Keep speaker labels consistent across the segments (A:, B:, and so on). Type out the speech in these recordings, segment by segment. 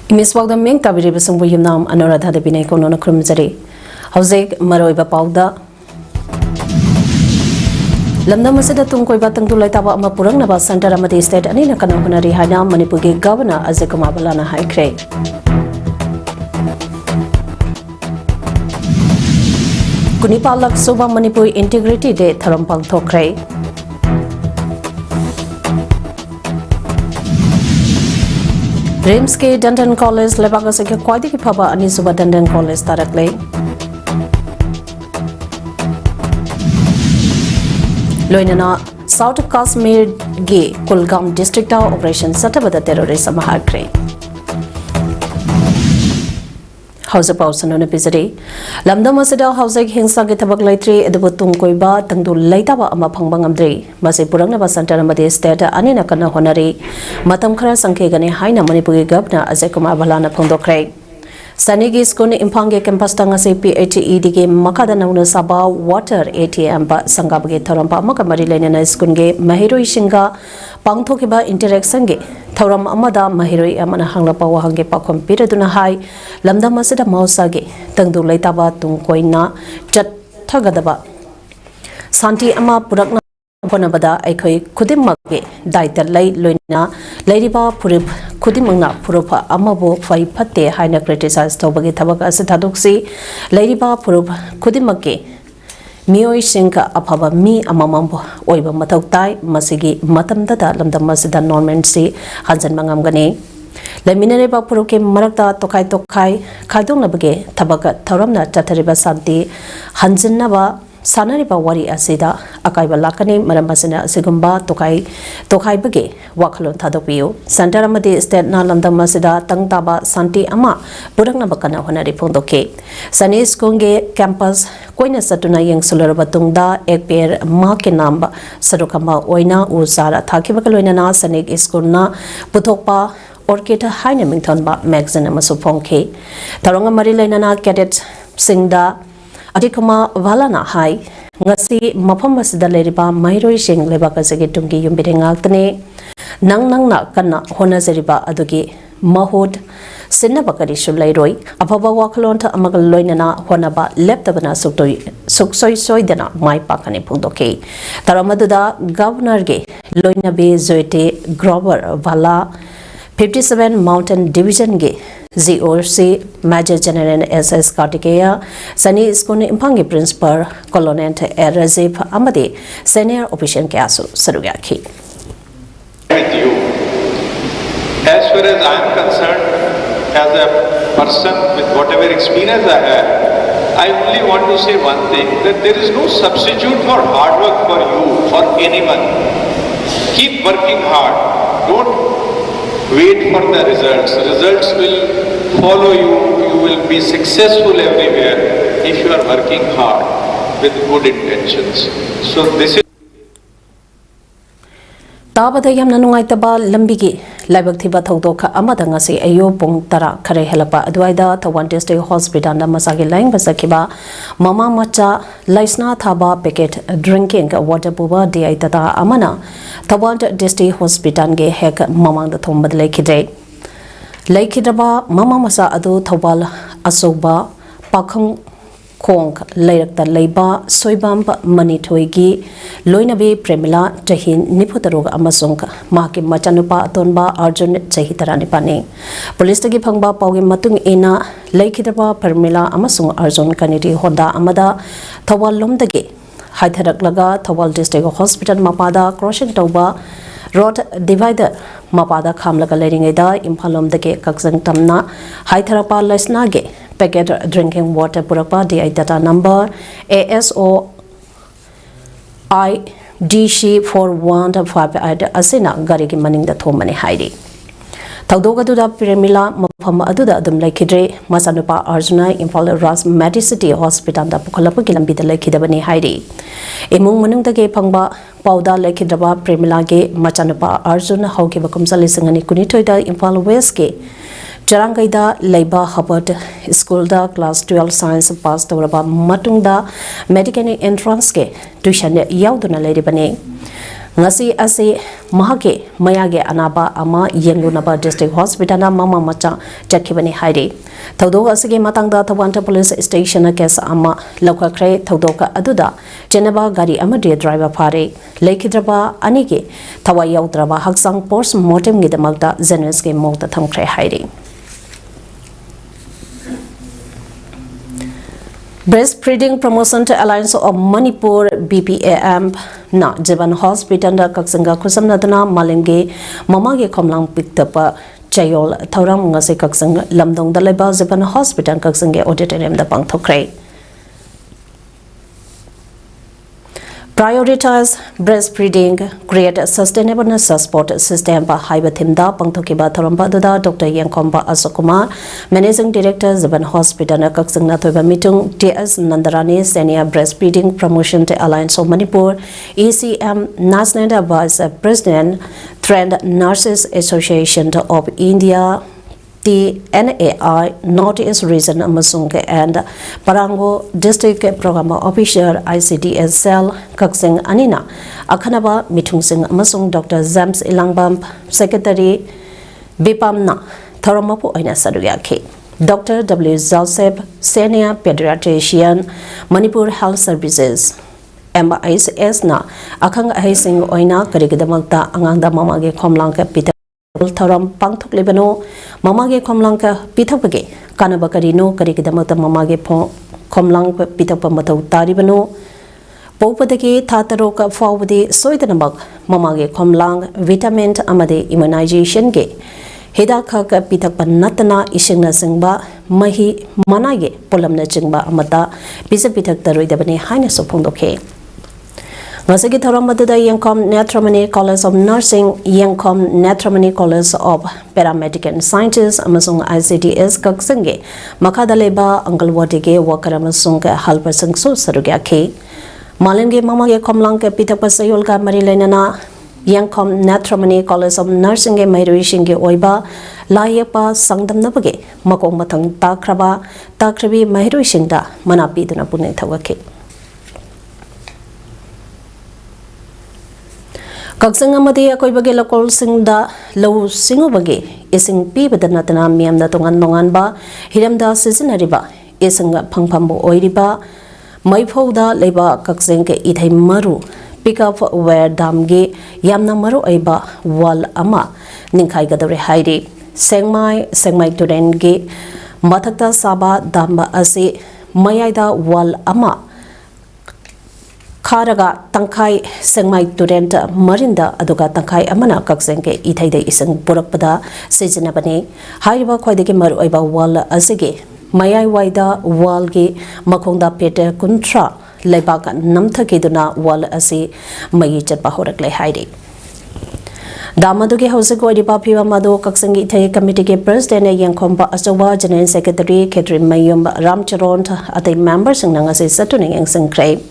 A: Miswag the Ming Tabiribus William Nam Anuradha de Bineko no Crumzari. Hosek Maroiba Pauda Lamda Masada Tunkoi Batang to Laitaba Mapurang about Santa Ramadi State and in a Kanakunari Haina Manipugi Governor Azekumabalana High Cray. Kunipalak Soba Manipur Integrity Day Tharampang Tokray. Dreams के डंडन college लेबागा से क्वादी की फबा अनि सुबह डंडन college तारकले लोइनना south Kashmir गे कुलगाम डिस्ट्रिक्ट ऑपरेशन सटबदा टेररिस्ट महाक्रे हाउस पाउसन ने पिजरी लमदम असदा हाउस हिंसा के थबक लैत्रे एदबो तुंगकोइबा तंगदु लैताबा अमा फंगबा ngamdri मसे पुरंगनबा सेंटर मदे स्टेट अनिना कना होनरी मतम खरा संखेगने हाइना मणिपुरी गवर्नर अजय कुमार भलाना फोंदोखरे सनीगी स्कूल इम्फांगे कैंपस तंगसे PATE दिगे मकादा नौना साबा वाटर ATM बा संगाबगे थरंपा मका मरी लेनेना स्कूल गे महिरोई सिंगा पांगथोकिबा इंटरेक्शन गे थौरम अमदा महिरोई अमना हांगलपा वहांगे पाखम पिरदुना हाई लमदम असदा मौसागे तंगदु लैताबा तुंगकोइना चत्थगदबा शांति अमा पुरकना होनबदा अखोई खुदिमगे दायित्व लई लोइना लैरिबा फुरिब खुदिमंगना फुरुफा अमबो फै फते हाइना क्रिटिसाइज तौबगे थबक अस थादुक्सी लैरिबा फुरुब खुदिमगे मियोई सिंका अफबा मी अममम ओइबा मथौ ताई मसिगी मतमददा लमदम मसिदा नॉर्मेंट से हंजन मंगमगने लैमिनरेबा फुरुके मरकता तोखाई तोखाई खादोंगलबगे थबक थौरमना चथरिबा शांति हंजनबा सानरिबा वारी असिदा अकाइबा लाकने मरम असना सिगुम्बा तोखाई बगे वाखलोन थादोपियो सेंटर अमदे स्टेट ना लमदम असिदा तंगताबा शांति अमा पुरंगनबा कना होनरि फोंदोके सनी स्कूलगे कैंपस कोइना सतुना यंगसुलरबा तुंगदा एक पेर मा के नाम सरुकमा ओइना उसारा थाकिबा लोइना सनेक स्कूलना पुथोकपा ऑर्किड हाइना मिंथनबा मैगजीन अमसु फोंखे थरोंगा मरि लेना कैडेट सिंगदा अधिकमा वालाना हाई ngasi mafam asida leriba mairoi sing lebaka sege tungi yumbire ngakne nang kana hona zeriba adugi mahod sinna bakari shulairoi ababa waklon tha amagal loinana honaba leptabana suksoi soidana mai pakane phungdoke taramaduda governor ge loinabe zoite grover vala 57 Mountain Division ge ZOC Major General SS Kartikeya Sani School Impangi Principal Colonel Razif Amade Senior Official Kasu Sarugaki.
B: With you, as far as I am concerned, as a person with whatever experience I have, I only want to say one thing, that there is no substitute for hard work for you or anyone. Keep working hard. Don't wait for the results. Results will follow you. You will be successful everywhere if you are working hard with good intentions. So this is
A: Tabada yamna nungaitaba lambigi laibak thiba thogdokha amada ngasi ayo pung tara khare helapa adwaida Tawan District Hospital na masagi laing basakiba mama macha laisna thaba packet drinking water buba di tata amana Tawan District Hospital ge hek mamang da thombad lekide laikidaba mama masa adu thawal asoba pakhang Kong Lairakta Laiba Soibam Manitoigi Loinabe Premila Jahin Niputaroga Amasonga Maki Machanupa Atonba Arjun Jahitarani Police Tagi Pangba Paugi Matung Ina Laikidaba Premila Amasung Arjun Kaniti Honda Amada Tawal Lomdagi Haitharaklaga Tawal District Hospital Mapada Crossing Toba Road Divider Mapada Kamlaga Leringeda Impalom Dage Kakzang Tamna Haitharapa Lesnage Packet drinking water purapa di data number ASO IDC 4158 asina gari ki maning da thomani hairi Taudoga duda Piramila Mapam Aduda Dum Lakidre Masanupa Arjuna Impal Ras Medicity Hospital da Pukalapa Kilambi the Lakidabani hairi Emung Manung the Gay Pangba Pauda Lakidaba Piramila Ge Machanupa Arjuna Hauki Bakumsali Sangani Kunitoida Impal Westke Jarangaida Laiba Hubbard School da Class 12 Science Pass Tauraba Matungda Medical Entrance ke Tuition Yauduna Lady Bane ngasi ase mahake mayage anaba ama yenglunaba district hospital na mama macha chakhibani hairi thodok asige matangda Thawanta police station case ama lakhakre thodoka aduda chenaba gari amade driver phare lekhidraba anige thawai yaudraba haksang post mortem gidamakta generous ke mokta thamkhre hairi Breastfeeding Promotion Alliance of Manipur BPAM na Jaban Hospital da Kaksanga Kusam Nadana Malinge Mamage Komlang picked up Chayol Tauram Ngase Kaksang Lamdong Daleba Jaban Hospital Kaksange Auditorium da Bang Thokre. Prioritize breastfeeding, create a sustainable support system by Haibatimda, Pangtokiba Tarambada, Dr. Yankomba Asokuma, Managing Director, Zaban Hospital, Kaksang Natoba Mitung, T.S. Nandarani, Senior Breastfeeding Promotion Alliance of Manipur, ECM, National Vice President, Trend Nurses Association of India, the NAI Northeast Region Amasung and Parango District Program Officer ICDS Cell Kaksing Anina Akhanaba Mitungsing Amasung Dr. Zams Ilangbam Secretary Bipamna Thoramapu Oina Saduyaki Dr. W. Zalseb Senior Pediatrician Manipur Health Services MIS na Akang Ahising Oina Karigadamakta Anganda Mamage Komlanka Peter Thoram Pangthok Lebano, Mamage Komlanka, Pitapage, Kanabakarino, Karikidamata Mamage Komlang Pitapamato Taribano, Popataki, Tataroka Forward, Soitanabak, Mamage Komlang, Vitamin Amade Immunization Gay, Hidakaka Pitapanatana, Ishina Singba, Mahi, Manage, Polamna Jingba Amata, Bisapitak Taruidabani, Highness of Pondoke. Masagi Tharamada Yankom Netramani College of Nursing, Yankom Netramani College of Paramedical Sciences, Amasung ICDS Kaksange, Makadaleba, Angalwatige, Wakaramasung, Halpersung Sarugaki, Malinge Mamage Komlanka Pitapasayolka Marilenana, Yankom Netramani College of Nursing, Mairishinge Oiba, Layapa Sangdam Nabage, Makong Matang Takraba, Takrabi Mairishinda, Manapi Dunapune Tawaki. Kaksang amadi akoy bagi lokal singda low singo bagi ising pi badanatana miyam na tongan nongan ba hiramda seasonary ba isang pangpambo oiri ba may da leba kaksang ke itay maru pick up where damge yamna maru ay ba wal ama ningkay gadore hairi sengmay turenge matakta saba damba ase mayayda wal ama Karaga Tangkai Sengmai Turenta Marinda Aduga Tangkai Amana Kaksenke Itaide Isang Burakpada Sejanabane Haiba Quadeki Maru Eba Wall Azige Mayai Waida Walgi Makonda Peter Kuntra Lebaka Namtakiduna Wall Asi Mayichat Bahorakle Haidi Damaduki Hoseko Dipapiwa Mado Kaksangi Tay Committee President Yankomba Asawa General Secretary Catherine Mayum Ramcharon at a members in Nangasi Satuning and Sankray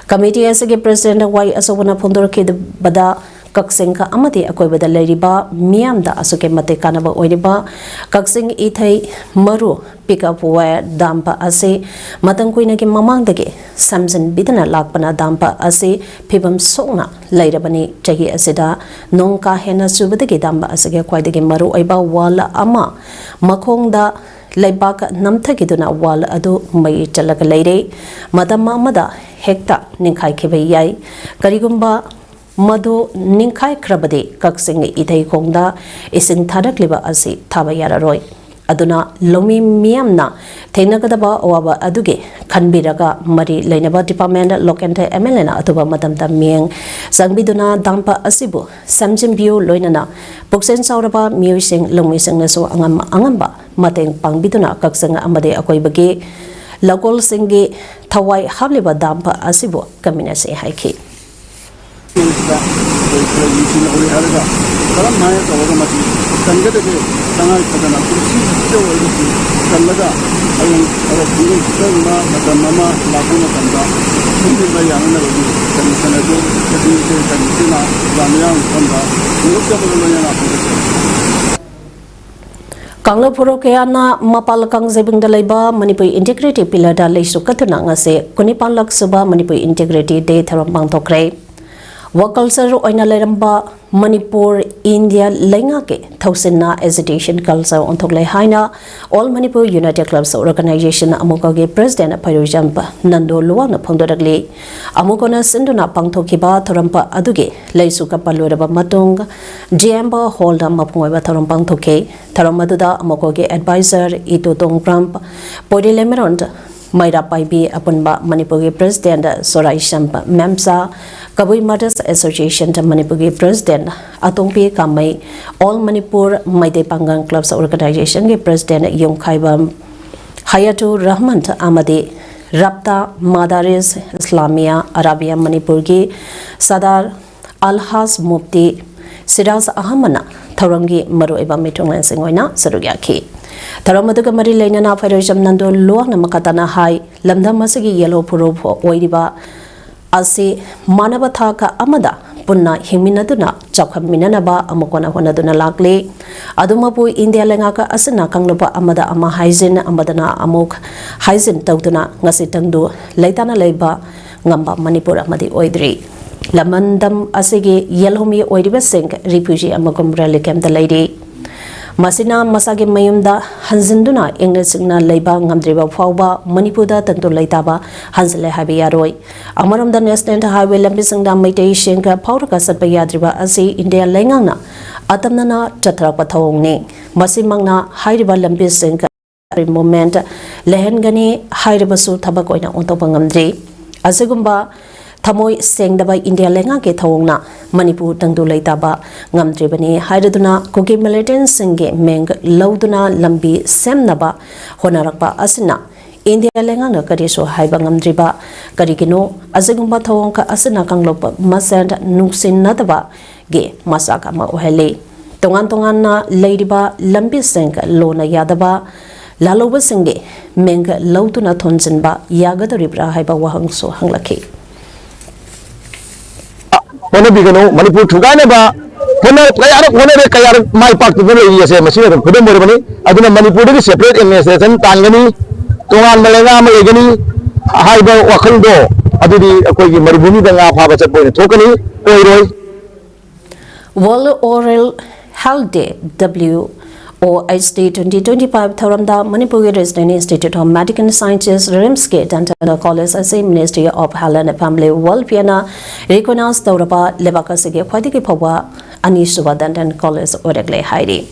A: Committee as a President Y Asovana Pondorki Bada Kaksenka Amati Akoibada Leriba, Miamda Asuke Mate Kanaba Oidiba, Kaksing Itay Maru, pick up where Dampa Ase, Matanquinaki Mamangdage, Samson Bidana Lakpana Dampa Ase, Pibam Sona, Lairabani, Jagi Asida, Nonka Hena Subadagi Damba Asake Quaidagi Maru Eba Wala Ama, Makongda. Laibaka Namtakiduna wall adu may chalaga lady, Madama Mada, Hecta, Ninkai Kivayai, Karigumba, Madu, Ninkai Krabadi, Kaksing Itay Kongda, is in Tarakliba Asi, Tabayara Roy. Aduna, Lomi Miamna, Tainakadaba Oaba Aduge, Kanbiraga, Mari, Lainaba Department, Lokente Emelena, Atuba Madam Damiang, Sangbiduna, Dampa Asibu, Samjim Bio, Loinana, Buksen Sauraba, Musing, Lomising Naso Angamba, Mateng Pangbiduna, Kaksanga Amade Akoibagi, Lagol Singi, Tawai Habliba Dampa Asibu, Kaminase Haiki. Kanglo puro kaya na mapalakang zebing dalayba Manipur Integrity Pilada Leisu Katuna nga se Kunipanlak Suba Manipur Integrity Day Tharambang Tokre. culture oina leramba Manipur India lenga ke thousina hesitation culture on thoklai haina all Manipur United Clubs organization amuka ge president Pairojam Nando Luwang na phongdoragli amukona sinduna pangthokiba thorampa aduge leisuka paloraba matung Jamba Holda mapungwa thoram pangthoke tharamadada amuka ge advisor Ito Tongpram Podilemerond Maira Paibi Apunba Manipur President Sorai Shampa Memsa Kabui Mothers Association Manipur President Atongpi Kamai All Manipur Maide Pangang Clubs Organization President Yung Khaibam Hayatu Rahman Amadi Rapta Madaris Islamia Arabia Manipur Sadar Alhas Mufti Siraz Ahamana Tharangi Maru Eba Mitunglan Singoina Sarugyaki Taramaduga Mari Lenana Pairojam Nando Luang Namakatana Hai Lamda Masagi Yellow Puro Oidiba Asi Manabataka Amada Punna Himinaduna Chakam Minanaba Amokona Honaduna Lakli Adumapu India Langaka Asana Kanglopa Amada Ama Haizin Amadana Amok Haizin Tautuna Ngasitangdu Laitana Leba Ngamba Manipur Amadi Oidri Lamandam Asigi Yelhomi Oidiba Sink Refugee Amakum Rally Camp the Lady Masina Masagi Mayumda Hanzinduna English Signal Leba Ngamdriba Fauba Manipuda Tanto Laitaba Hanzle Habiaroi Amaram the National Highway Lampisanga Maite Shinka Pauraka Satpayadriba Asi India Langana Atamnana Chatrapatone Masimangna Haidiba Lampisinka moment Lehengani Haidibasu Tabakoina Ontopangamdri Asegumba Tamoi seng dabai India lenga ke thongna Manipur tangdu laitaba ngamdribani haiduna kogi militant singe meng lauduna lambi semnaba honarakpa asina India lenga na kariso haiba ngamdriba karigino azigumba thongka asina kanglopa masand nungsin nataba ge masaka ma ohele tongan na leidiba lambi seng lona yadaba laloba singe meng lauduna thonjinba yagadoribra haiba wahangso hanglaki
C: Mana bigano Manipur thugane ba hone kayar mai pak tu le yese machine ko khudam bore bani aduna Manipur de separate administration tangani tongan malenga malegani haiba wakhal do adudi koi gi marubhumi da nga pha ba chapoi thokani oiroi
A: World Oral Health Day WOHD 2025 Thoramda Manipur Resident Institute of Medical Sciences RIMSK Dental College as a Ministry of Health and Family World Piana recognized Tauraba Lebakasige Quadiki Pawa Anisuba Dental College Oregle Heidi.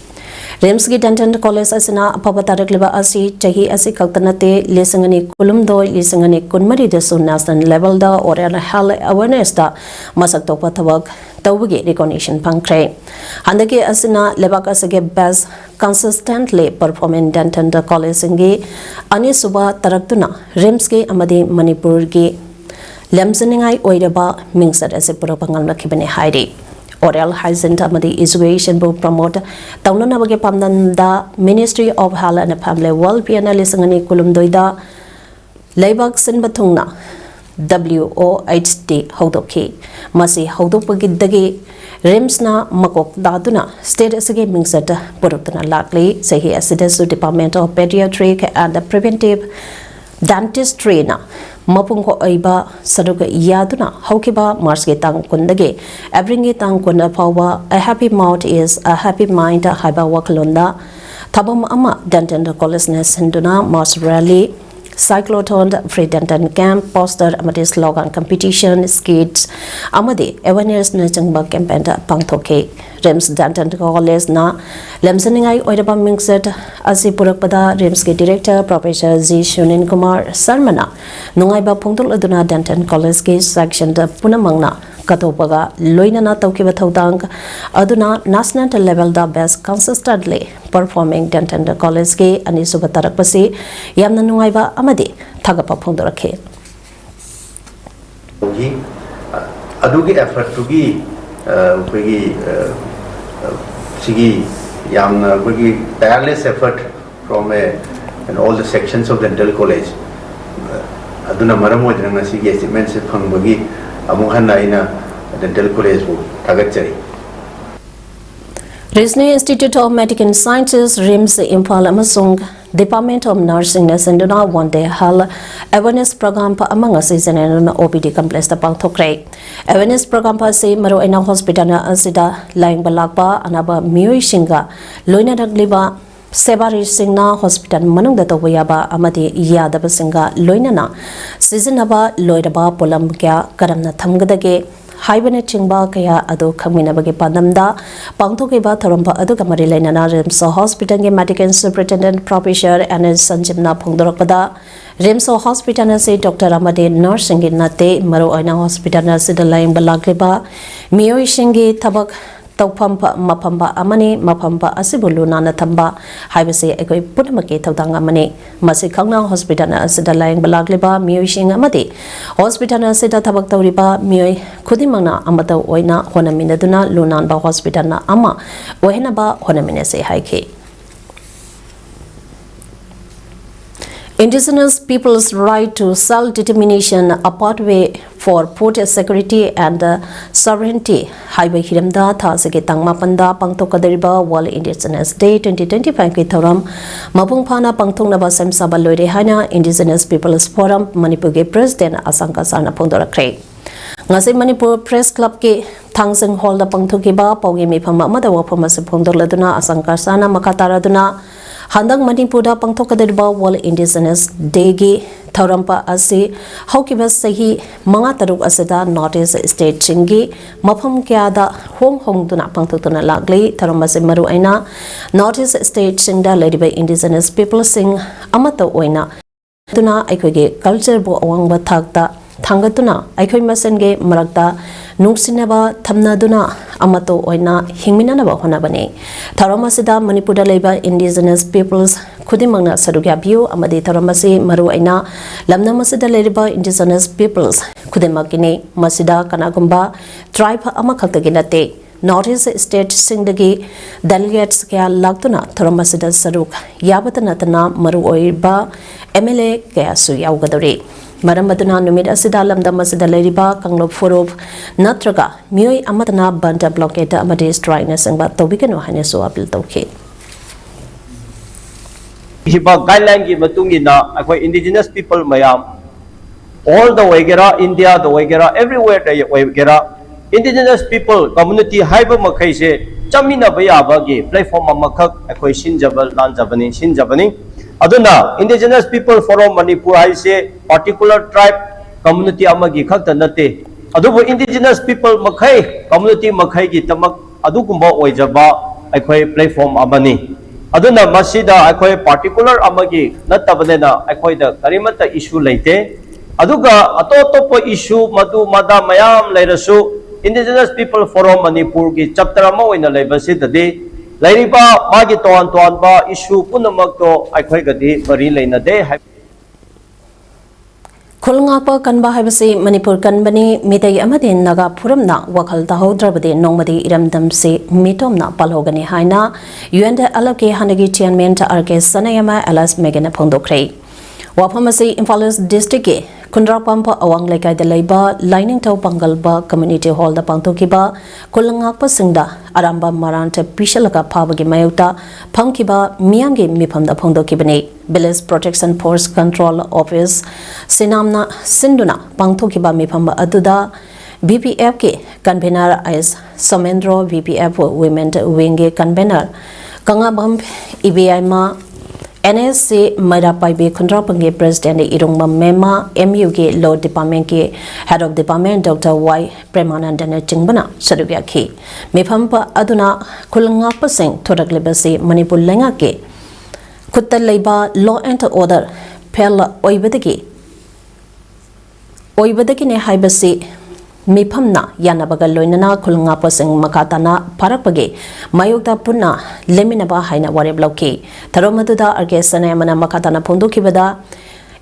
A: RIMSK Dental College as na Papatarak Liba Asi Tahi Asi Kaltanate Lisangani Kulumdo Lisangani Kunmari de Sun National Level da or Health Awareness da Masak Topatawak Tawagi recognition Pankre. Handake Asina Lebakasige Best consistently performing dental college ingi Anisuba Taraktuna RIMSK Amadi Manipur gi Lemseningai Oidaba Mingsat as a Purapangal Nakibene Heidi. Oral Hyzent Amadi Education Book promote Taunanabage Pamnanda Ministry of Health and Family World Piana Lisangani Kulumdoida Laibak Sinbatungna WOHD Hodoki Masi Hodopagidagi RIMSna Makok Daduna State Asige Mingsata Purutana Lakli Sehi Asidesu Department of Pediatric and Preventive Dentistry na Mapungo Aiba Saduka Yaduna Hokiba Marske Tang Kundage Abringi Tang Kunda Pawa A Happy Mouth is a Happy Mind Haiba Wakalunda Tabum Ama Dental College Sinduna Mars Rally Cyclotron Free Dental Camp Poster Amadi Slogan Competition Skits Amadi Awareness Najangba Campaign Pangtoke RIMS Dental College na Lemseningai Oidaba Mingset Asi Purakpada RIMS Director Professor Z Shunin Kumar Sarmana Nungaiba Pungtul Aduna Dental College Section Punamangna Katopaga Loinana Taukiba Tautang Aduna National Level da Best Consistently Performing Dental College Ge Anisubatarakpasi Yamna Nungaiba Amadi Tagapa Pundorake
D: Adugi effort to be Sigi Yamna tireless effort from all the sections of the dental college. Aduna Maramodana Sigi immense Pangagi Amuhana in a dental college Tagachari.
A: Risne Institute of Medical Sciences RIMS Impala Amasung Department of Nursing na sinduna one day health awareness program pa among season na OPD complex ta pangthokre. Awareness program pa si maro ina hospital na asida laing balakpa anaba miyoi singa loina dagliba Sebari Singna Hospital Manung da Wayaba Amadi Yadaba Singa Loinana Seasonaba Loidaba Polam Kya Karamna Tamgadage Hibane Chingba Kaya Ado Kaminabagi Padamda Pangtokiba Tarampa Adu Kamari Lenana Rimso Hospital Medical Superintendent Professor and Sanjimna Pongdoropada Rimso Hospital say Dr. Amade Nursing in Nate Maro Aina Hospital Sidalaim Balagliba Mio Shingi Tabak Taupampa Mapamba Amani Mapamba Asibuluna Natamba Hibase Ego Putamaki Tautang Amani Masikanga Hospital Asidalang Balagliba Muishing Amadi Hospital Sida Tabak Tauriba Mui Kudimana Amata Oina Honaminaduna Lunanba Hospital Ama Ohenaba Honaminese Haiki. Indigenous people's right to self-determination, a pathway for food security and sovereignty. Highway Hiramda, Thasake Tangmapanda, Pangtokadariba, World Indigenous Day 2025 Kitaram, Mapungpana, Pangtongnaba Samsaba Lode Hana, Indigenous People's Forum, Manipuge President Asanka Sana Pondora Kray. Ngasi Manipur Press Club ke Tangseng Hall da Pangtokiba, Paugi Mipama Madawa Pomas Pondoladuna, Asanka Sana Makataraduna. Handang Manipura Pangtokadariba World Indigenous Day gi Taurampa Asi Haukiba Sahi Mangataruk Asada Notice State Chingi Mapam Kiada Hong Hong Duna Pangtotuna Lagli Taramase Maru Aina Notice State Chinda Lady by Indigenous People Sing Amata Oina Duna Aikoge Culture Bo Awangba Thakta Tangatuna Aikoi Masenge Marakta Nuksinaba Tamnaduna Amato Oina Hingminanaba Honabane Taramasida Manipura Leba Indigenous Peoples Kudimanga Saruga Bio Amadi Taramasi Maru Aina Lamnamasida Leba Indigenous Peoples Kudimakine Masida Kanagumba Tribe Amakataginate Northeast State Singdagi Delegates Kaya Lagtuna Taramasida Saruk Yabatanatana Maru Oiba MLA Kaya Suyaugadori Maramaduna Numid Asidalam Damasida Ladiba, Kanglop Furov, Natraga, Mui Amatana Banta Blockade Amadis Dryness and Bat Tobikan Haneso Apil Toki.
E: Hiba guideline ki matungina akoi indigenous people mayam all the Waigera India the Waigera everywhere the Waigera indigenous people community haiba makai se chamina bayaba gi platform amakak akoi Shinjabal lan Jabani Shinjabani Aduna indigenous people forum Manipur hai se particular tribe community amagi khakta nate adubu indigenous people makai community makai gi tamak adugumba oijaba akoi platform amani Aduna masida akoi particular amagi natabanena akoi da karimata issue leite aduga atotopo issue madu mada mayam leirasu indigenous people forum Manipur gi chapter ama oina leibasida de Lairiba magi toan ba issue punamakto akoi gadi bari leina de
A: Kulngapa Kanba Habasi Manipur Kanbani Midai Amadin Naga Puramna Wakal Tahodrabadi Nomadi Iramdam se Mitomna Palhogani Haina Yuenda Alake Hanagi Tianmenta Arke Sanayama Alas Megana Pondokre Wapamasi Infalis District Kundrapampa Awang Leka de Leba Lining Tau Pangalba Community Hall da Pangtokiba Kulangapa Singda Aramba Maranta Pishalaka Pavagi Mayuta Pankiba Miyangi Mipam da Pondokibani Billis Protection Force Control Office Sinamna Sinduna Pangtokiba Mipamba Aduda BPF ke convener as Somendro BPF Women Wing convener Kangabam Ibiaima NSC Marapai Kondrapange President Irungma Mema MUG Law Department ke Head of Department Dr. Y Premanandana Chingbana Sarugyaki Mepampa Aduna Kulangapa Singh Toraglibasi Manipur Lenga ke Kutta Leba Law and Order Pella Oibadaki ne Haibasi Mipamna Yanabaga Loinana Kulangapa Singh Makatana Parapage Mayukta Puna Leminaba Haina Waribloki Taromaduda Argesana Mana Makatana Pondukibada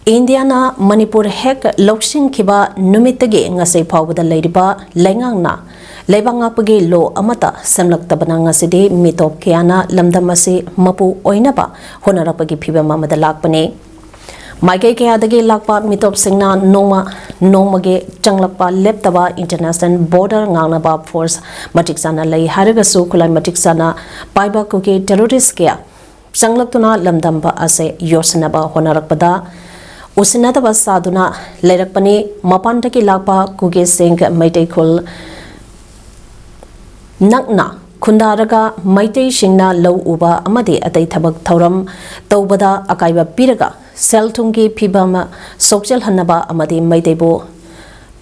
A: Indiana Manipur Hek Lokshin Kiba Numitage Ngase Pawada Ladyba Lengangna Lebangapage Lo Amata Semlak Tabananga Sidi Mitop Kiana Lamdamasi Mapu Oinaba Honarapagi Piba Mamada Lakpane Maike Kayadagi Lakpa Mitop Singna Noma Changlapa Leptaba International Border Nganaba Force Matiksana Lay Haragasu Kulai Matiksana Paiba Kuki Terrorist Kaya changlaptuna lamdamba ase yosanaba honarakpada usinataba saduna leirakpani mapandaki lakpa kuge sing maitei khul nakna khundaraga maitei singna low uba amadi atai thabak thoram tawbada akaiba piraga selthungi phibama sokchel hanaba amadi maitei bo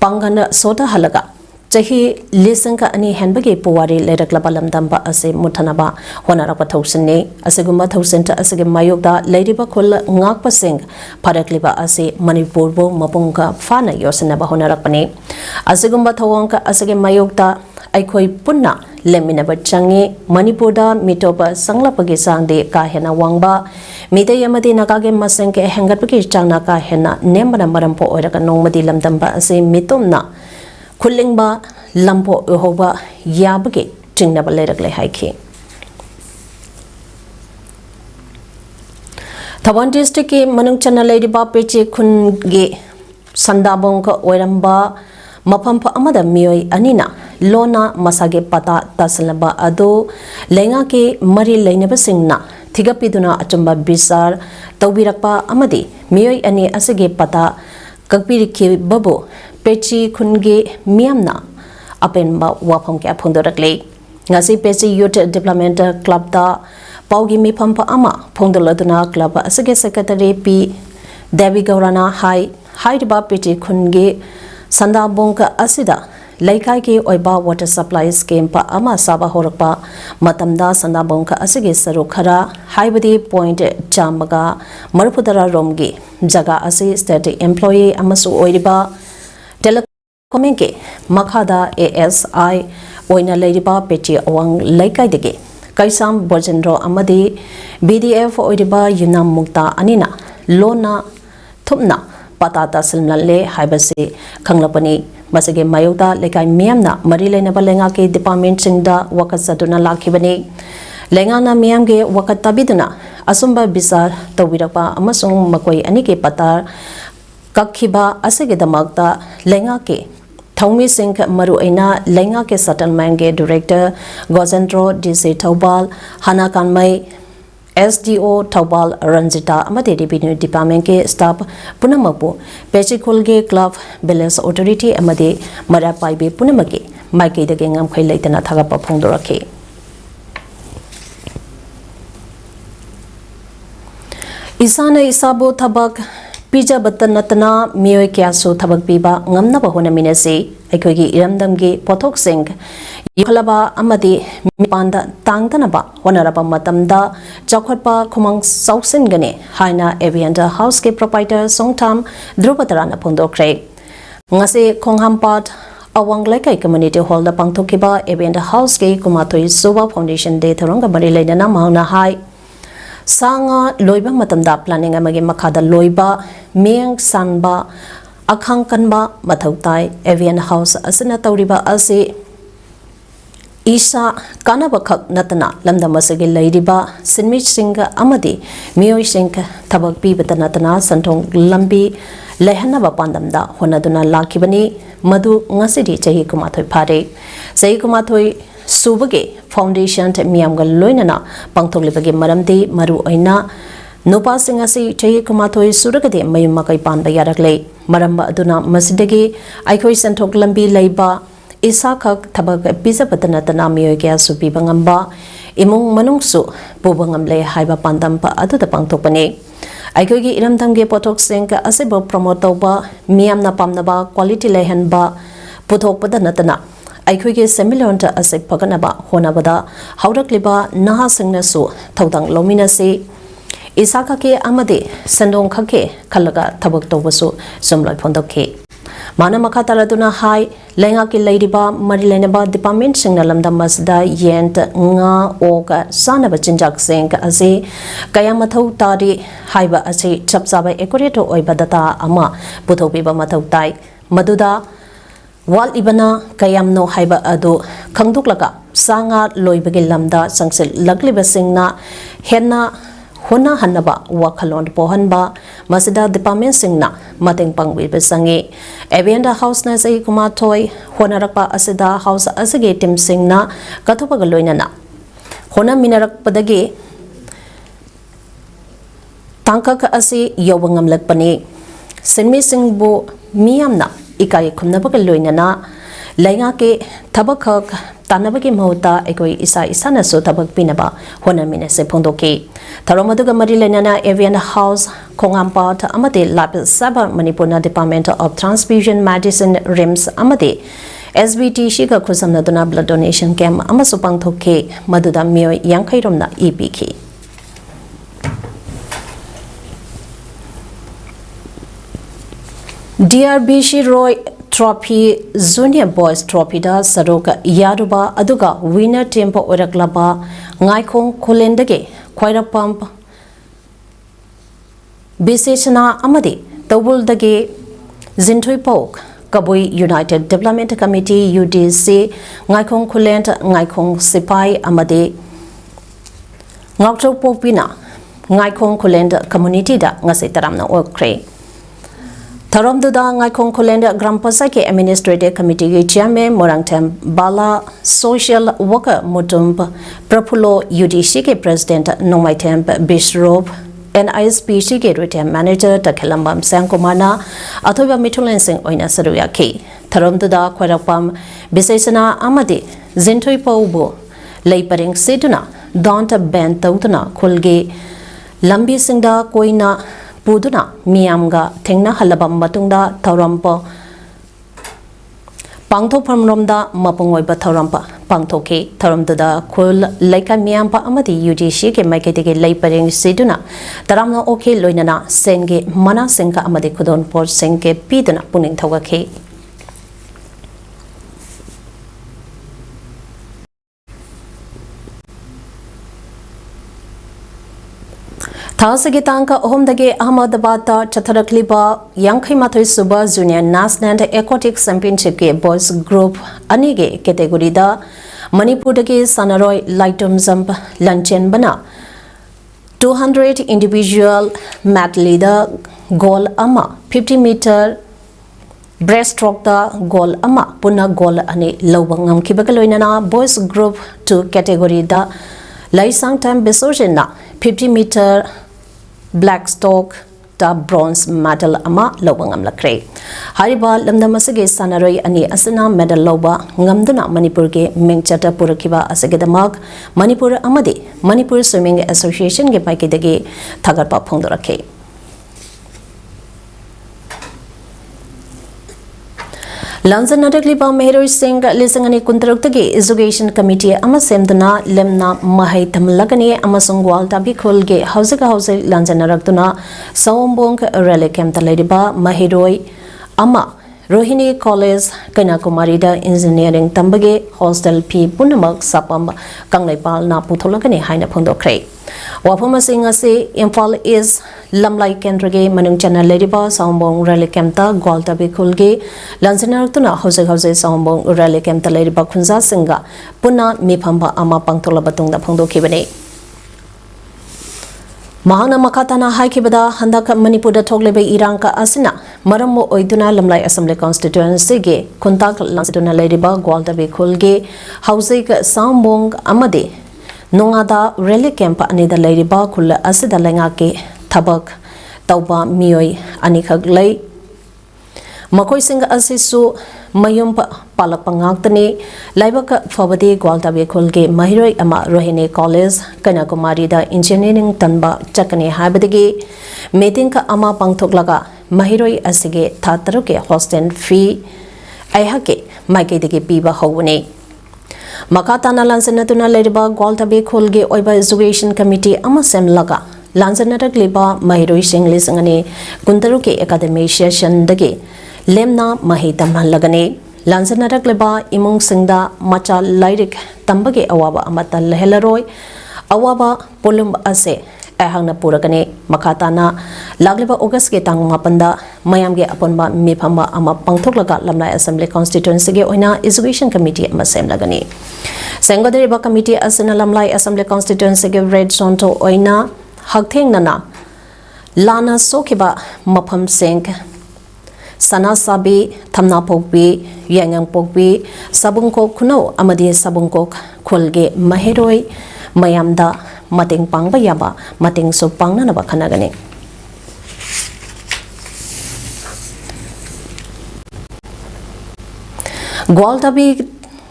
A: pangana soda halaga chahi lisangka ani hanbage powari leirakla lamdamba ase muthanaba honarapa thosne aseguma thosenta asege mayokda leiriba khol ngakpa sing pharakliba ase manipur bo mapungka fana yosanaba honarakpani aseguma thawangka asege mayokda aikhoi punna leminaba changi manipurda mitoba sanglapagi sangde ka hena wangba midai amadi nakage masengke hangatpagi changna ka hena nembana marampo oiraka nongmadi lamdamba ase mitomna khulingba lampo uhoba yabage tingnaba leirakle haiki Thawan district ki manung chana leiriba peche khunge sandabong ka oiramba mafam pa amada mioi anina lona masage pata taslaba ado lenga ke mari leinaba singna thigapiduna achamba bisar tawbirakpa amadi mioi ani asage pata kakpirikhi babu pechi khunge miamna apenba wafam ke phondorakle ngasi pechi youth development club da paugi mi phampa ama phongdoladuna club asage secretary p devi gaurana hai ba pechi khunge sandabongka asida laikai ke oiba water supply scheme pa ama saba horakpa matamda sandabongka asige saru khara haibadi point chamaga marpudara romgi jaga ase state employee amasu oiriba telecoming ke makhada ASI oina leiriba pechi awang laikai dege kaisam bojendro amadi BDF oiriba yunam mukta anina lona thupna patata silnalle haibase khanglapani masage mayokda lekai miyamna mari leinaba lenga ke department singda wakat saduna lakhibani lenga na miyam ge wakat tabiduna asumba bisar tawirapa amasung makoi ani ke patar kakhiba asage damakta lenga ke thongmi sing maru aina lenga ke settlement ge director gozendro DC Taubal hana kanmai SDO Taubal Ranjita amade revenue department ke staff punamapu pechikol ge club balance authority amade mara paibe punamake maike de ngam khai leitana thaga pa phongdorakhe isana isabo thabak pija batanatna mioi kya so thabak piba ngamna ba hona minase aikhogi iramdam ge pothok sing yikhalaba amadi mipanda tangtanaba honaraba matamda chakhotpa khumang sausen gane haina aviander house ke proprietor songtham drupatarana phondokre ngase khonghampat awang laikai community hall da pangthokiba aviander house ke kumathoi soba foundation day tharanga bari lainana mauna hai sanga loiba matamda planning amagi makhada loiba meng sanba akhang kanba mathautai avian house asina tawriba ase isa kanaba khak natana lamdamasage leiriba sinmich singa amadi mioi singha thabak pi batanatana santhong lambi lehanaba pandamda honaduna lakhibani madu ngasidi chahi kumathoi phare chahi kumathoi subage foundation miyamga loinana pangthoklibage maramdi maru aina nupa singa si chahi kumathoi suragade mayuma kai panba yarakle maramba aduna masidagi aikhoi santhok lambi leiba isa khak thabak pizza batanatana mioi kya supi bangamba imung manungsu pubangamle haiba pandam pa aduda pangthokpani aikhoi iramdam ge pothok sengka asebo promote tawba miyamna pamnaba quality lehanba puthok padanatana aikhoi ge semilonta ase paganaba honabada haurakliba naha singna su thodang lominase isa khake amade sandong khake khalaga thabak tawbasu somloi phondokhe mana makha taladuna hai lenga ki leiriba mari lenaba department singna lamda masda yent nga oga sanaba chinjak sing ase kaya mathau tari haiba ase chapsaba accurate oiba data ama puthobiba mathau tai maduda wal ibana kayamno haiba adu khangduklaga sanga loibagi lamda sangsil lagliba singna henna hona hanaba wakhalon pohanba masida department singna mateng pangwi besangi avienda house na sei kuma thoi honarakpa asida house asage tim singna kathopaga loinana hona minarak padagi tangkak asi yobangam lakpani sinmi singbo miyamna ikai khumnabak loinana lainga ke thabak tanabaki mahota ekoi isa isana so thabak pinaba honamine se phongdoki tharomaduga mari lenana avian house khongampat amate lab saba manipurna department of transfusion medicine rims amate SBT shiga khusamnaduna blood donation camp amasu pangthoke maduda miyoi yankairomna EPK DRBC Roy Trophy Junior Boys Trophy da saroka yaruba aduga winner tempo oraklaba ngaikhong khulendage khwaira pump bisechna amadi tawuldage zinthui pok kabui United Development Committee UDC ngaikhong khulent ngaikhong sipai amadi ngakchok pokpina ngaikhong khulent community da ngasai taramna okre Tharomduda Ngaikong Kolenda Gram Pasake Administrative Committee Chairman Morangtem Bala Social Worker Mutum Prapulo UDC ke President Nomaitem Bishrop NISP ke Retail Manager Takelambam Sangkomana Athoba Mitulen Singh Oina Saruya ke Tharomduda Khwarapam Bisesana Amadi Zintoi Paubo Leiparing Seduna Don't Ben Tautuna Kulge Lambi Singda Koina Puduna Miamga Tengna Halabam Matunda Taurampo Pangto Pamromda Mapungoi Bataurampa Pangtoke Taramda Kul Laika Miampa Amadi UDC ke Maiketike Leiparing Siduna Taramna Oke Loinana Senge Mana Senka Amadi Kudon Port Senke Piduna Puning Tawake Thasagitanka Ohomdage Ahmedabad Chatarakliba Yankai Mathoi Suba Junior National Aquatic Championship ke Boys Group Anige category da Manipur dage Sanaroi Lightum Jump Luncheon Bana 200 individual medley da goal ama 50 meter breaststroke da goal ama puna goal ani lawangam kibakaloinana Boys Group 2 category da Laisang time besojena 50 meter Blackstock da bronze medal ama lawangam lakre hariba lamdamasage sanaroi ani asana medal loba ngamduna Manipur ge mengchata purakiba asagedamak Manipur amadi Manipur Swimming Association ge paikidage thagarpa phongdorake Lanzan Nadakliba Meheroi Singh Lisangani Kuntaruktagi Education Committee Amasemduna Lemna Mahai Tamlagani Amasungwal Tabikulge Hausaka House Lanzan Naraktuna Sawombong Rally Camp Talediba Mahiroi Ama Rohini College Kanakumarida Engineering Tambage Hostel P Punamak Sapam Kanglipal Na Putolagani Haina Pondokre Wapama Singasi Imphal is Lamlai Kendrage Manungchana Lediba Sambong Rally Camta Gwalta Bikulge Lanzanaratuna Hose Sambong Rally Camta Lediba Kunza Singa Puna Mipamba Ama Pangtola Batung da Pondo Kibane Mahana Makatana Haikibada Handaka Manipur Toglebe Iranka Asina Maramo Oiduna Lamlai Assembly Constituency Ge Kuntak Lanzatuna Lediba Gwalta Bikulge Hose Sambong Amade Nongada Rally Camp Anida Lediba Kula Asida Langake Tabak Tauba Mioi Anikag Lay Makoi Singh Asisu Mayum Palapangaktani Laibaka Fabadi Gwaltabi Kulge Mahiroi Ama Rohini College Kanakumari da Engineering Tanba Chakani Habadigi Metinka Ama Pangtoklaga Mahiroi Asige Tataruke Hostel Fee Ayhake Maikidigi Biba Howani Makatana Lansanatuna Lediba Gwaltabi Kulge Oiba Education Committee Amasem Laga Lanzanarak Liba Mahiroi Singh Lisangani Guntaruke Academy Session Dagi Lemna Mahitam Lagani Lanzanarak Liba Imung Singda Macha Lyric Tambage Awaba Amata Lehelaroi Awaba Polum Ase Ahangna Puragani Makatana Lagliba August Ge Tang Mapanda Mayamge Aponba Mipamba Ama Pangtoklaga Lamlai Assembly Constituency Ge Oina Education Committee Amasem Lagani Sengoderiba Committee Asana Lamlai Assembly Constituency Ge Red Sonto Oina Hagtheng Nana Lana Sokiba Mapam Singh Sana Sabi Thamna Pokbi Yangang Pokbi Sabungkok Kuno Amadi Sabungkok Kulge Mahiroi Mayamda Mating Pangba Yaba Mating So Pangnanaba Kanagani Gwaltabi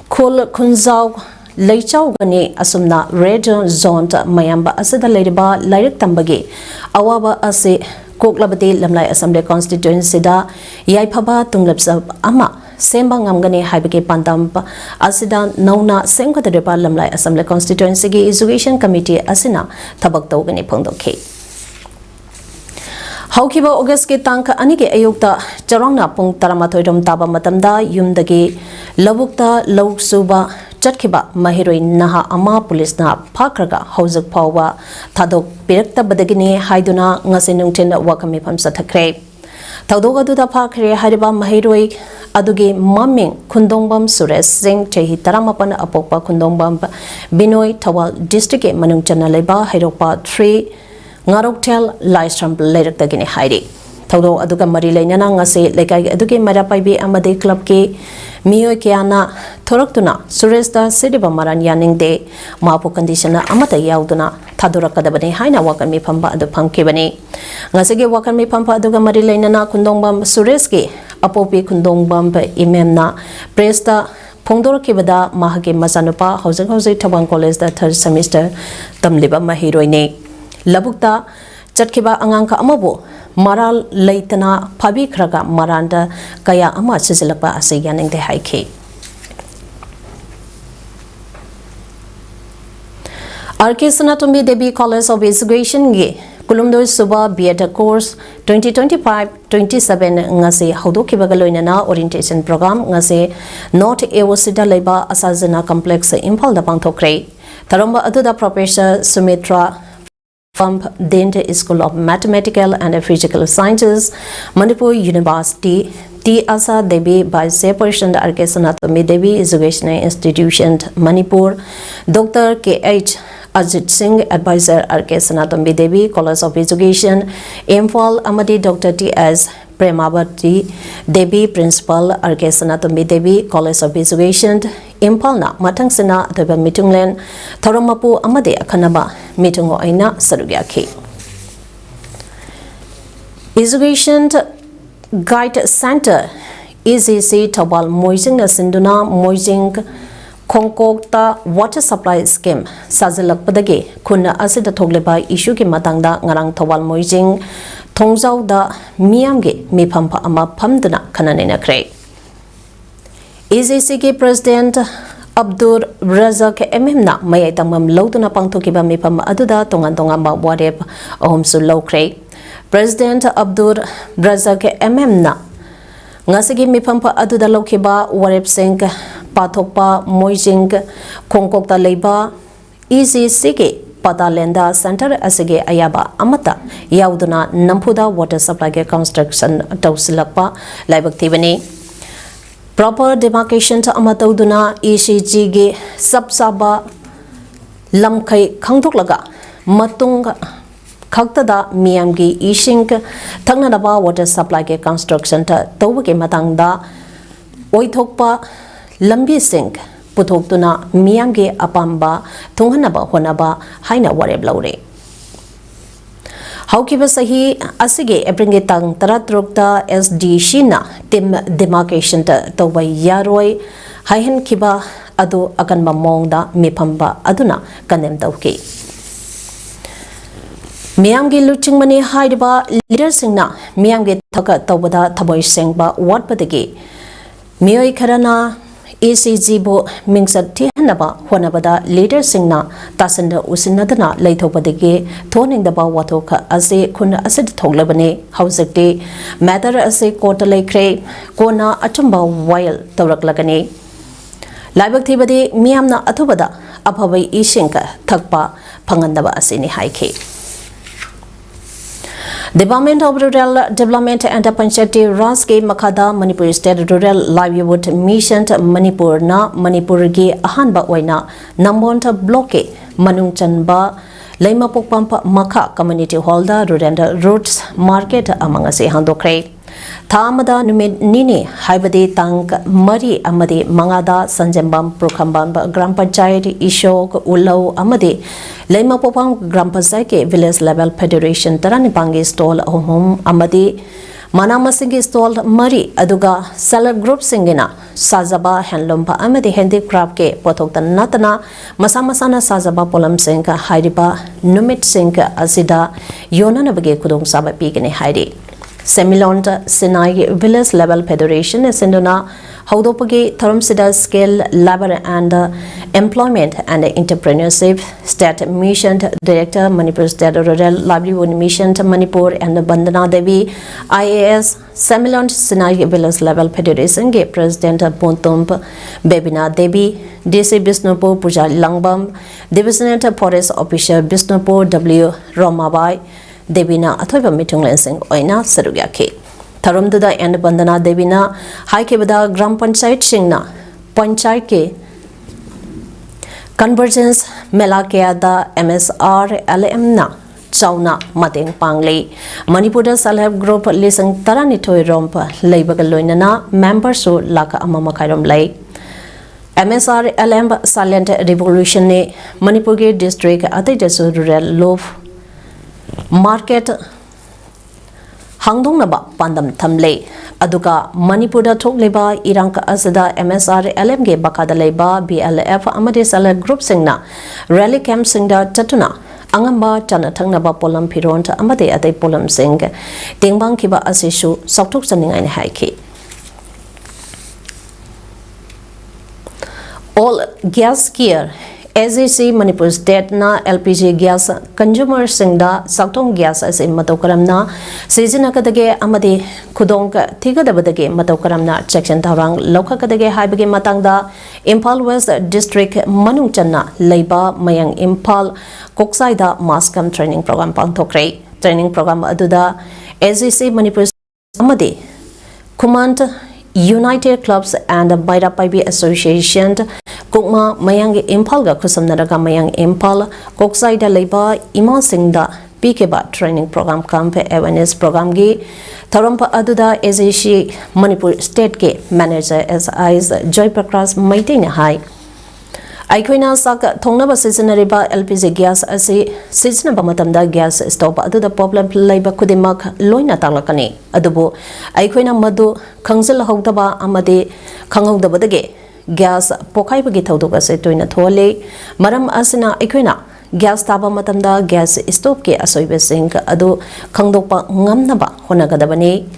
A: Kul Kunzau Leichau Gani Asumna Red Zone Mayamba Asada Ladiba Lyric Tambagi Awaba Ase Koklabati Lamlai Assembly Constituency da Yaipaba Tunglapsa Ama Sembang Amgani Haibaki Pantam Asida Nauna Sengkataripa Lamlai Assembly Constituency Gi Education Committee Asina Tabak Togani Pongdoke. Haukiba August ke tangka anike ayukta charongna pung taramatoidom taba matamda yumdagi labukta lausuba chatkiba mahiroi naha ama police na phakraga hauzak phawa thadok pirakta badagini haiduna ngase nungthen wakami phamsa thakre thaudoga duda phakre hariba mahiroi adugi maming khundongbam Suresh Singh chehi taramapan apokpa khundongbam Binoi Thawal district ke manungchana leba hairokpa 3 Ngaroktel Livestream Lerak Dagini Haidi. Taudo Aduga Marile Nanga say Lekai Aduki Marapaibi Amade Club Ki Mio Kiana Toraktuna Suresta Sidiba Maran Yaning De Mapu Conditioner Amata Yauduna Tadura Kadabani Haina Wakami Pampa the Pumpkibani Nasege Wakami Pampa Aduga Marile Nana Kundongbam Sureski Apopi Kundongbam Imemna Presta Pongdor Kibada Mahaki Masanupa Hose Tabang College the 3rd semester Tamliba Mahiroine Labukta Chatkiba Anganka Amabu Maral Leitana Pabi Kraga Maranda Kaya Ama Sisilapa Asiyaning de Haiki. RK Sanatombi Debi College of Education Gi Kulumdo Suba Bieta Course 2025-27 Ngase Haudoki Bagaloinana Orientation Program Ngase North Ewosida Leba Asazana Complex Impal da Pantokre Taromba Aduda Professor Sumitra Dente School of Mathematical and Physical Sciences, Manipur University, T. Asa Devi Vice Chairperson RK Sanatami Devi Educational Institution, Manipur, Dr. K.H. Ajit Singh, Advisor RK Sanatami Devi College of Education, Imphal Amadi Dr. T.S. Premabati Devi Principal RK Sanatami Devi College of Education, Impalna Matangsina Deba Mitunglen, Toromapu Amade Akanaba Mitungo Aina Sarugyaki. Education Guide Center ECC Tawal Moising Sinduna Moising Kongkokta Water Supply Scheme Sazilak Padage Kuna Asida Togleba issue ki matangda ngarang Tawal Moising Tongzau da Miamge Mipampa Ama Pamdana Kananina Kre. ECC President Abdur Razak Emimna Mayatamam Loduna Pangtokiba Mipam Aduda Tonga Warep Ohomsu Lokre. President Abdur Razak Emimna Ngasigi Mipampa Aduda Lokiba Warep Singh Patokpa Moijing Kongkokta Leba ECC Padalenda Center Asige Ayaba Amata Yauduna Nampuda Water Supply Construction Tausilakpa Laibak Tivani. Proper demarcation to Amatauduna ECG ge Sabsaba Lamkai Kangtuklaga Matung Kaktada Miamgi Ishink Tanganaba Water Supply Construction to Tawake Matangda Oitokpa Lambi Sink Putoktuna Miamgi Apamba Tunganaba Honaba Haina Wareb Laure. Haukiba Sahi Asige Ebringetang Taratrukta SD Shina Tim Demarcation Tawai Yaroi Haihen Kiba Adu Akanba Mongda Mipamba Aduna Kanem Tauki. Miamgi Luching Mani Haidaba Leader Singna Miamgi Taka Tawada Taboy Sengba Watpadagi Mioi Karana ECG Bo Mingsat Tihanaba Honabada Leader Singna Tasanda Usinadana Laitopadigi Toning the Bawatoka Ase Kuna Asid Toglabane Hausakti Matter Ase Kota Lakre Kona Atumba Wild Toraklagane Laibak Miamna Atubada Apaway Ishinka Takpa Pangandaba Asini Haike. Department of Rural Development and Panchayati Raske Makada Manipur State Rural Livelihood Mission Manipur na Manipur gi ahanba oina Nambonta Bloke Manungchanba Laima Pokpampa Maka Community Hall da Rurenda Roots Market amangase handokre. Tamada Numid Nini Haibadi Tank Mari Amadi Mangada Sanjambam Prokambam Gram Panchayat Ishok Ulau Amadi Laima Popang Gram Panchayat Village Level Federation Taranipangi Stall Home Amadi Manamasingi stall Mari Aduga seller group singina Sazaba handlumpa amadi handicraft ke potokta natana masamasana Sazaba polam singa Haidiba Numit singa Azida Yonanabage Kudong Saba Pigani Heidi. Semilonta Sinai Village Level Federation is Indona Haudopagi Tharumsida Scale Labor and Employment and Entrepreneurship State Mission Director Manipur State Rural Livelihood Mission Manipur and Bandana Devi IAS Semilont Sinai Village Level Federation Ge President Pontump Bebina Devi DC Bisnupur Puja Langbam Division Forest Officer Bisnupur W Romabai Devina Athoiba Meeting Lansing Oina Sarugyaki. Tharumduda and Bandana Devina Haikebada Gram Panchayat Singna Panchayat ke Convergence Melakea da MSR LMna Chauna Mating Pangli Manipura Self Group Lisang Taranitoi Rompa Laibagaloinana Members so Laka Amamakairam Lay MSR LM Silent Revolution ne Manipur District Atajasu Rural Love Market Hangdong Naba Pandam Tamle Aduka Manipura Tokleba Iranka Azada MSR LMG Bakada Leba BLF Amadi Sala Group Singna Rally Camp Singda Tatuna Angamba Janatang Naba Polam Pironta Amade Ate Polam Sing Dingbang Kiba Asishu Saktuk Saning and Haiki All gas gear AZC Manipur State na LPG gas consumer singda Saktong gas as in Matokaramna Seasonakadage Amadi Kudonga Tigadabadage Matokaramna Section Tarang Lokakadage Haibage Matangda Impal West District Manungchana Leba Mayang Impal Koksaida Maskam Training Program Pantokre Training Program Aduda AZC Manipur Amadi Command United Clubs and Baira Paibi Association Kukma Mayang Impalga Kusamnaraga Mayang Impal Koksaida Leba Ima Singda Pikeba Training Program Camp Awareness Program Gi Tharumpa Aduda AZC Manipur State Ke Manager SIs Joy Prakras Maitina High Aikoina Saka Tongnaba Seasonariba LPG gas asi Seasonaba Matamda gas stop Aduda problem Laiba Kudimak Loina Talakani Adubu Aikoina Madu Kangsil Hogdaba Amade Kangogdabadage gas Pokai Bagi Tauduka Setuina Thole Maram Asina Aikoina gas Taba Matamda gas stop ke Asoibe Sink Adu Kangdopa Ngamnaba Honagadabani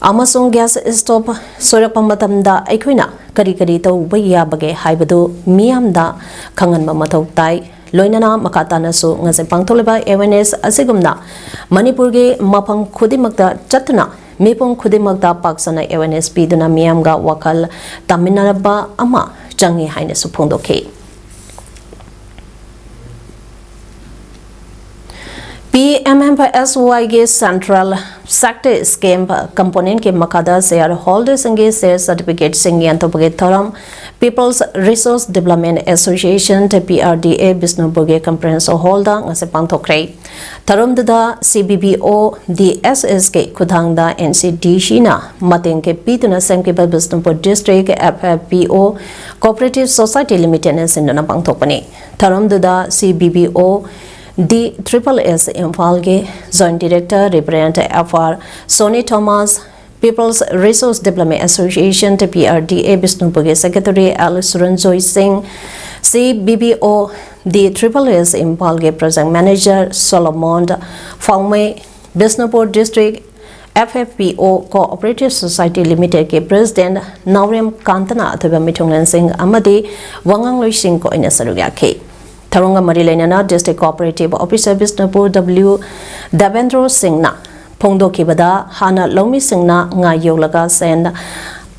A: Amasung gas stop Sorakpa Matamda Aikoina Kari Kari Tau Baya Bage Haibadu Miamda Kangan Mamatau Tai Loinana Makatana So Ngase Pangtoleba Awareness Asigumna Manipurge Mapang Kudimakta Chatuna Mepong Kudimakta Paksana Awareness Piduna Miamga Wakal Taminaraba Ama Changi Haine Supundoke PMMSY Central Sector Scheme Component के मकादा share holder संगे share certificate संगे अंतोपगे थरम People's Resource Development Association PRDA बिष्णुपुरगे conference holder ngase pangthokre थरम ददा CBBO DSS के खुदांगदा NCDC ना मतंग के पीतुना संकेबल Bishnupur district FFPO Cooperative Society Limited ने सिंदना pangthokpani थरम ददा CBBO The Triple S Imphalge Joint Director Representative FR Sony Thomas People's Resource Development Association PRDA Bishnupurge Secretary Alice Ranjoy Singh CBBO The Triple S Imphalge Project Manager Solomon Fangme Bishnupur District FFPO Cooperative Society Limited के President Naurem Kantana अथवा मिठुंगलन सिंह अमदी वंगांगलोई सिंह को इन सरुग्या के Tharunga Marilaina District Cooperative Officer Bisnupur W Davendro Singna Pongdo Kibada Hana Lomi Singna Nga Yolaga Sen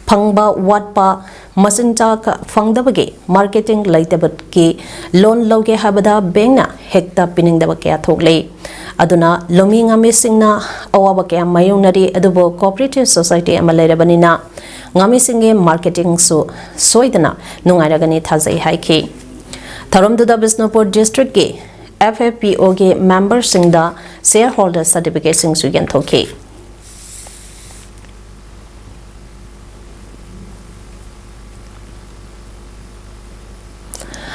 A: Pangba Watpa Masinta Fangdabagi Marketing Laitabaki Loan Loge Habada Bengna Hekta Pinning Dabakea Togle Aduna Lomi Ngami Singna Awabakea Mayunari Adubo Cooperative Society Amalerabanina Ngami Singe Marketing Su Soidana Nungaragani Tazai Haiki Tharum Duda Bisnupur District ke FFPO ke member singda shareholder certificate sing sugen thoke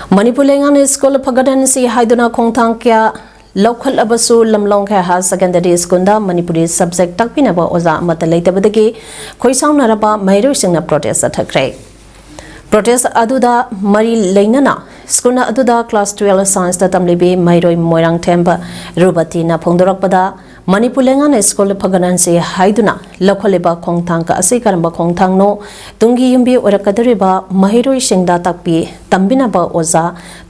A: Manipur Lengan School Pagadan si Haiduna Kongtang kya लौखलबसु लमलोंग हा secondary school दा Manipuri subject तकपिनबा ओजा अमत लेतबदगी खोइसाउनरबा मैरोसिंगना protest अथख्रे protest अदुदा मरी लेनना school अदुदा class 12 science दा तमलिबी मैरोय मोइरांग थेंब रुबतीना फोंदोरकपदा Manipur लेंगान school Phangnon से हाइदुना लौखलेबा खोंगथांग का असि करंबा खोंगथांगनो तुंगी युंबी ओरकदरिबा मैरोय सिंगदा तकपी तंबिनबा ओजा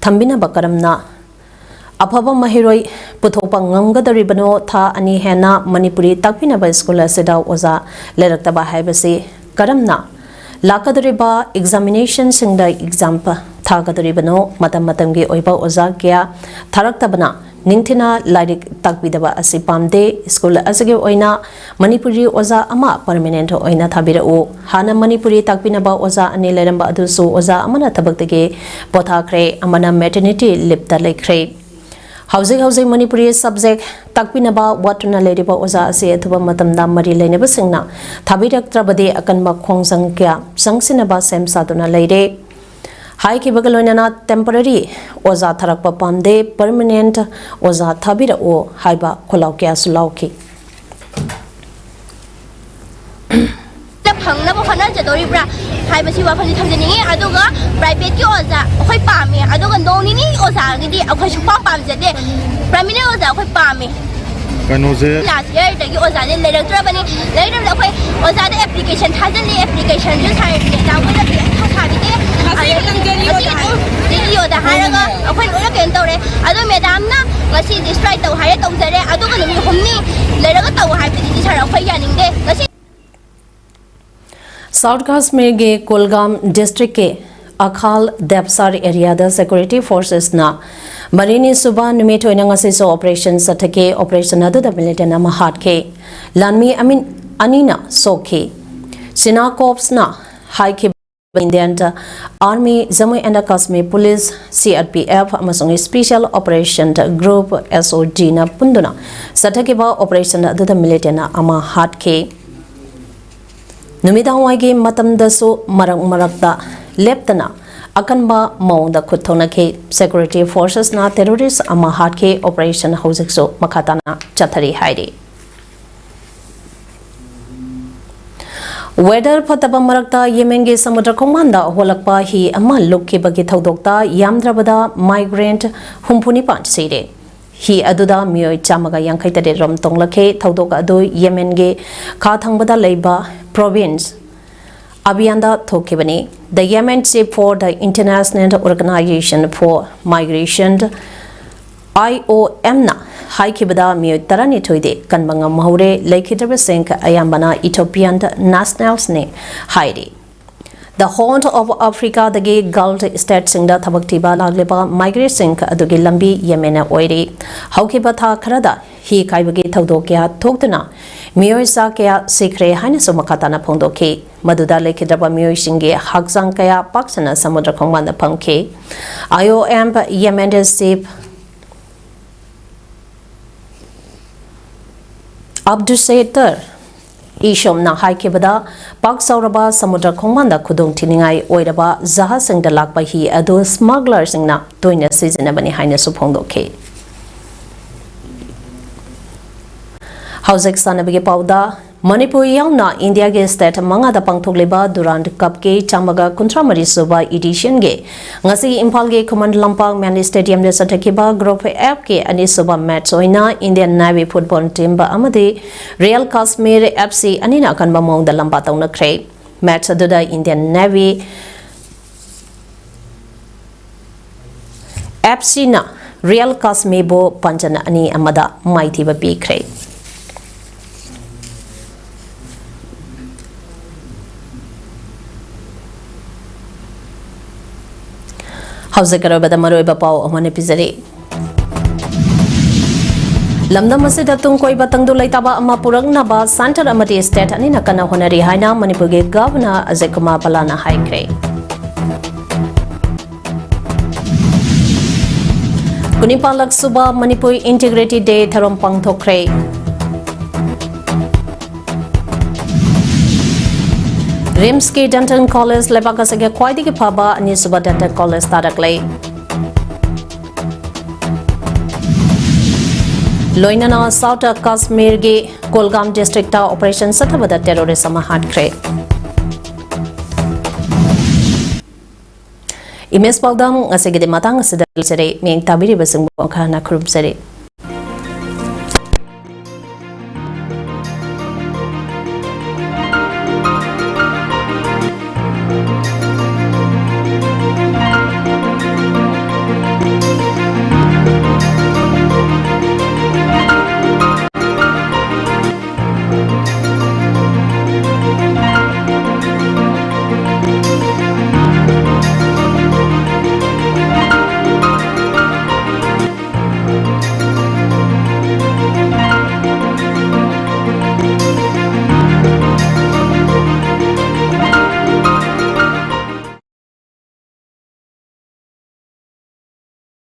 A: थंबिनबा करमना अफब महिरोय पुथोपा ngamgadaribano tha ani hena manipuri takpinaba school asida oza lerakta haibasi karamna lakadariba examination singda exam thagadaribano matam matamgi oiba oza kya tharaktabana ningthina lairik takbidaba asi pamde school asige oina manipuri oza ama permanent oina thabira o hana manipuri takpinaba oza ani leramba adusu oza amana thabaktage pothakre amana maternity lipta lekre Housing Manipuri subject takpinaba watuna leriba oza ase athuba matamda mari leineba singna thabirak trabade akanba khongsang kya sangsinaba sem saduna leire hai ki bagaloinana temporary oza tharakpa pamde permanent oza thabira o haiba kholau kya sulauki
F: phangna bo khana jadori bra hai basi wa phani thamjani aduga private ki oza khoi pame aduga doni ni oza gi akhoi chupa pam jade primary oza khoi pame
G: kano se
F: last year da gi oza le lerak tra bani lerak da khoi oza da application thajan ni application ju sai ne da ko da tha tha bi de asi kan geli oza geli oza haraga akhoi ora ken tawre adu madam na ngasi destroy taw hai taw jare aduga numi humni lerak taw hai bi di sara khoi yaning de ngasi
A: south कास्ट में गे Kulgam district के अखाल देपसार area the security forces ना मरीनी सुबह निमित होइना ngasi ऑपरेशन सथके ऑपरेशन अदु द मिलिटेंट अमा हाट के लानमी अमिन अनीना सोखे सिना कॉप्स ना हाई के Indian army Jammu and Kashmir police CRPF अमसोंग स्पेशल ऑपरेशन ग्रुप एसओजी ना पुंदुना सथके बा ऑपरेशन अदु द मिलिटेंट अमा हाट के नुमिदांग वाइगे मतमदसु मरक मरकता लेप्तना अकनबा मौंदा खुथोनखे सिक्योरिटी फोर्सेस ना टेररिस्ट अमा हाट के ऑपरेशन हौजिकसो मखाताना चथरी हाइरे वेदर फतबा मरकता येमेंगे समुद्र खोमांदा होलकपा ही अमा लुक्के बगे थौदोक्ता यामद्रबदा माइग्रेंट हुंफुनी पांच सिरे ही अदुदा मियोय चामगा यांखै तरे रम तोंगलखे थौदोक अदु येमेन गे खा थंगबदा लेबा प्रोविंस अभियानदा थोकेबनी the Yemen chief for the International Organization for Migration IOM ना हाइखिबदा मियोय तरनी थोइदे कनबंगा महौरे लेखिद्रब सेंक अयामबना इथियोपियन नेशनल्स ने हाइरे The Horn of Africa dagi Gulf State singda thabaktiba lagleba migrant sing adugi lambi Yemena oiri haukiba tha kharada hi kaibagi thodokya thokduna miyoi sa kya sikre haina sumakatana phongdoki maduda lekhidraba miyoi singe hakjang kaya paksana samudra khongmanda phangke IOM Yemen chief Abdusator Ishom na haikibada pak sauraba samudra khongmanda khudong thiningai oiraba jaha singda lakpa hi adu smuggler singna toina season bani haina suphongdokhe Housing sanabige pauda Manipur yauna India ge state manga da pangthokleba Durand Cup ke chamaga kuntramari suba edition ge ngasi Imphal ge command lampang man stadium le sathakiba group F ke ani suba match oina Indian Navy football team ba amade Real Kashmir FC ani na kan ba mong da lamba tauna khre match aduda Indian Navy FC na Real Kashmir bo panjana ani amada maiti ba bi khre Hausakarabada Maroiba Pau Amane Pizari Lamdam Masida Tungkoi Batangdu Laitaba Amapurang Naba Santa Amati State Anina Kana Honari Haina Manipuge Governor Azekuma Palana Haikre Kunipalak Suba Manipur Integrity Day Tharompang Thokre Rimsky Dental College Lebakasage Kwaidi Paba Nisuba Dental College Tadaklay लोइनाना south Kashmir की Kulgam district operation सथबदा terrorist अमा हाटख्रे image पाउदाम असगदे matang asida lsere meng tabiri basung khana khurub sare